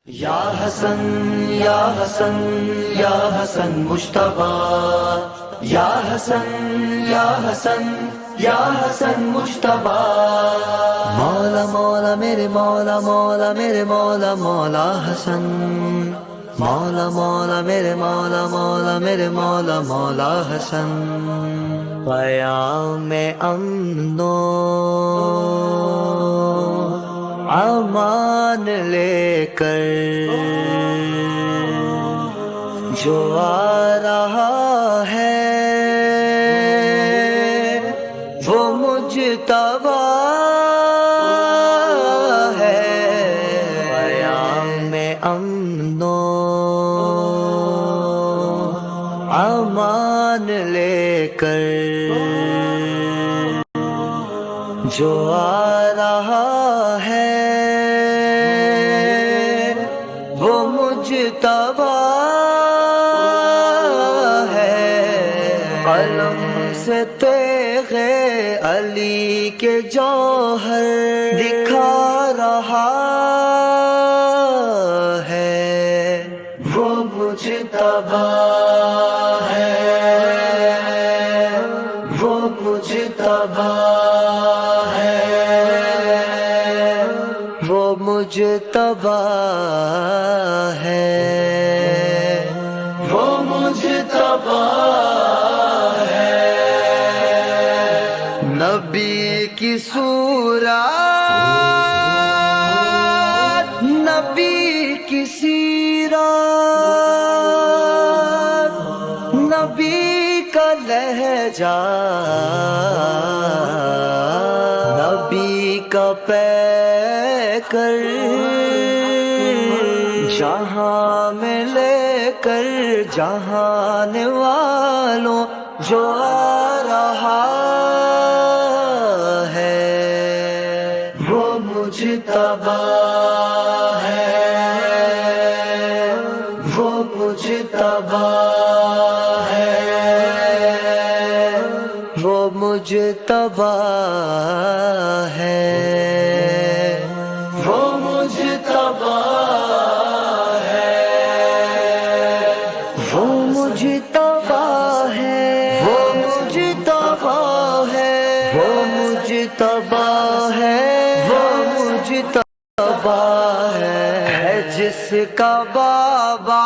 یا حسن یا حسن یا حسن مجتبی، یا حسن یا حسن یا حسن مجتبی، مولا مولا میرے مولا مولا میرے مولا مولا حسن، مولا مولا میرے مولا مولا میرے مولا مولا حسن، قیام امن و امان لے کر جو آ رہا ہے وہ مجتبی ہے، قیام امن و امان لے کر جو آ رہا ہے وہ مجتبی ہے، قلم سے تیغ علی کے جوہر دکھا رہا ہے، وہ مجتبی ہے، وہ مجتبی مجتبی ہے، وہ مجتبی ہے، نبی کی صورت، نبی کی سیرت، نبی کا لہجہ، نبی کا کر جہاں میں لے کر جہان والوں جو آ رہا ہے وہ مجتبی ہے، وہ مجتبی ہے، وہ مجتبی ہے، وہ مجتبی ہے، وہ مجتبی ہے، وہ مجتبی ہے، وہ مجتبی ہے، وہ مجتبی ہے، جس کا بابا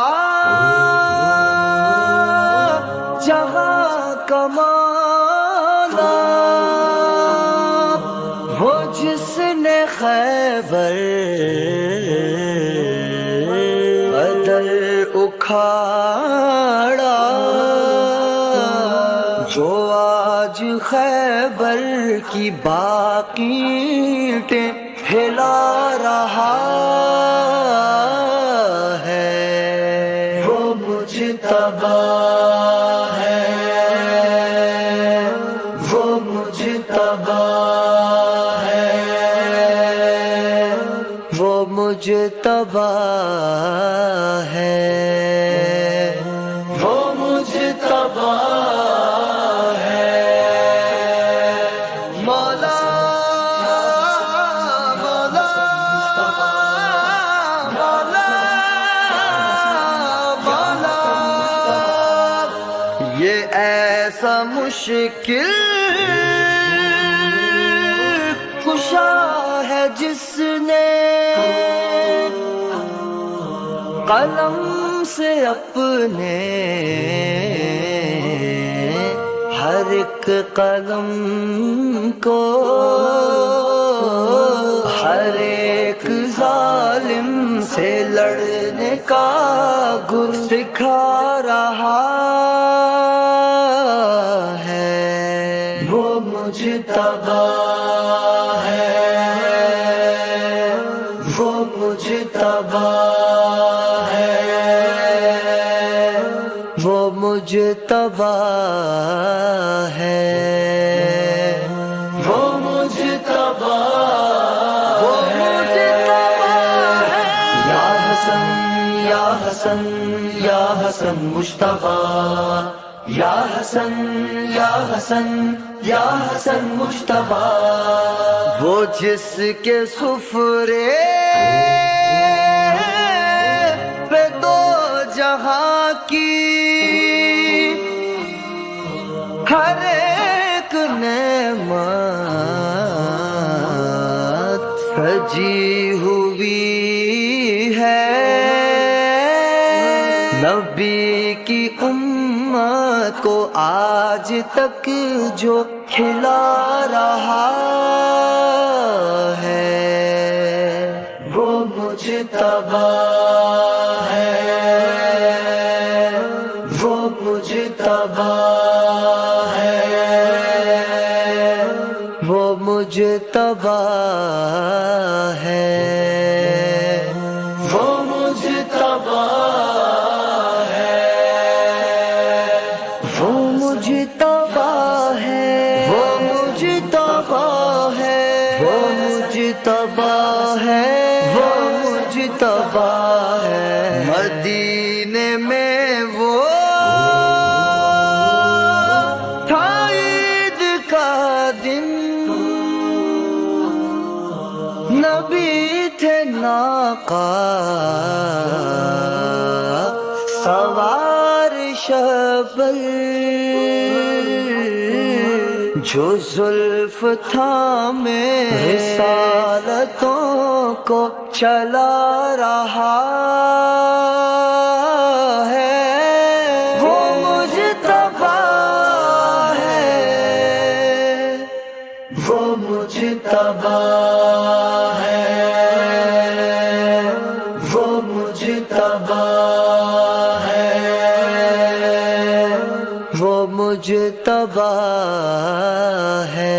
جہاں کا مولا، وہ جس نے خیبر بدر اکھاڑا، جو آج خیبر کی باقی اینٹیں ہلا رہا ہے، وہ مجتبی ہے، وہ مجتبی مجتبی ہے، وہ مجتبی ہے، مولا مولا مولا مولا، یہ ایسا مشکل کشا ہے جس نے قلم سے اپنے ہر ایک قلم کو ہر ایک ظالم سے لڑنے کا گر سکھا رہا ہے، وہ مجتبی ہے، وہ مجتبی ہے، وہ مجتبی ہے، وہ مجتبی، وہ مجتبی ہے، یا حسن یا حسن یا حسن مجتبی، یا حسن یا حسن یا حسن مجتبی، وہ جس کے سفرے جہاں کی ہر ایک نعمت سجی ہوئی ہے، نبی کی امت کو آج تک جو کھلا رہا ہے وہ مجتبی ہے، وہ مجتبی ہے، وہ مجتبی ہے، وہ مجتبی ہے، وہ مجتبی ہے، وہ مجتبی ہے، وہ مجتبی ہے، وہ مجتبی ہے، مدینے میں وہ تھا عید کا دن، نبی تھے ناقہ سوار شبل، جو زلف تھامے رسالتوں کو چلا رہا ہے وہ مجتبی ہے، وہ مجتبی ہے، وہ مجتبی ہے، وہ مجتبی ہے،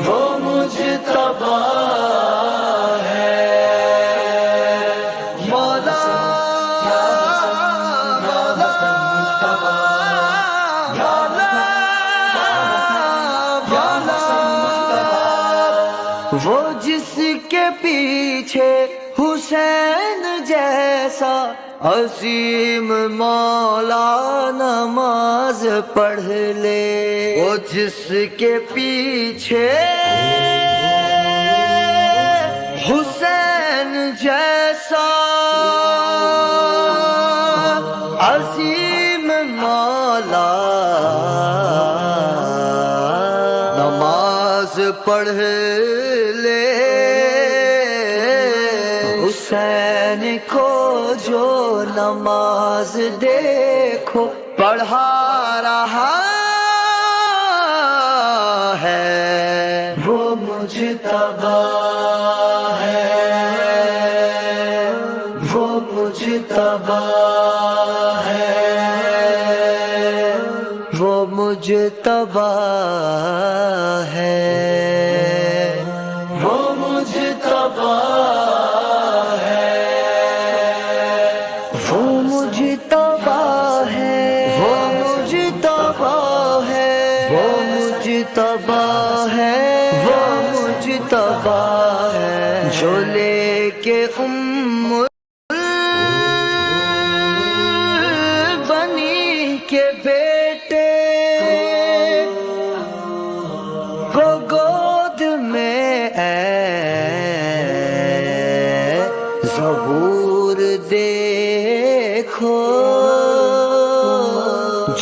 وہ مجتبی ہے، مولا وہ جس کے پیچھے حسین جیسا عظیم مولا نماز پڑھ لے، وہ جس کے پیچھے حسین جیسا عظیم مولا نماز پڑھ لے، حسین کو جو نماز دیکھو پڑھا رہا ہے وہ مجتبی ہے، وہ مجتبی ہے، وہ مجتبی ہے، وہ مجتبی ہے، وہ مجتبی ہے، وہ مجتبی ہے، وہ مجتبی ہے، وہ مجتبی ہے، جو لے کے بنی کے بیٹے کو گود میں ظہور دیکھو،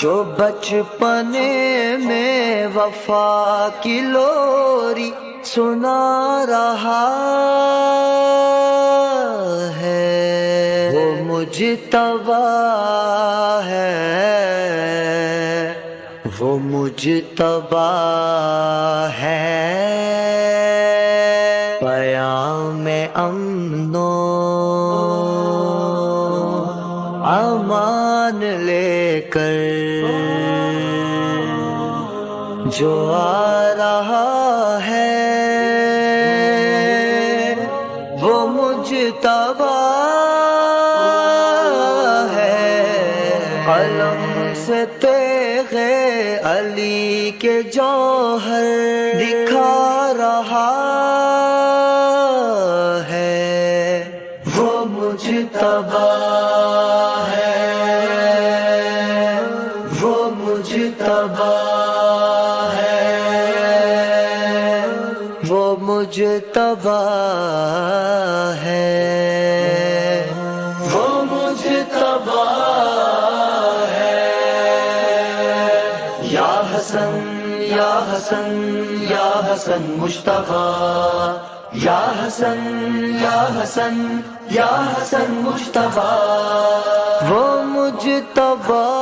جو بچپنے میں وفا کی لوری سنا رہا ہے وہ مجتبی ہے، وہ مجتبی ہے، پیام امن و امان لے کر جو آ رہا ہے وہ مجتبی ہے، قلم سے تیغ علی کے جوہر دکھا رہا ہے وہ مجتبی ہے، وہ مجتبی ہے، وہ مجتبی ہے، وہ مجتبی حسن یا حسن یا حسن مصطفیٰ، یا حسن یا حسن یا حسن مصطفیٰ، وہ مجتبیٰ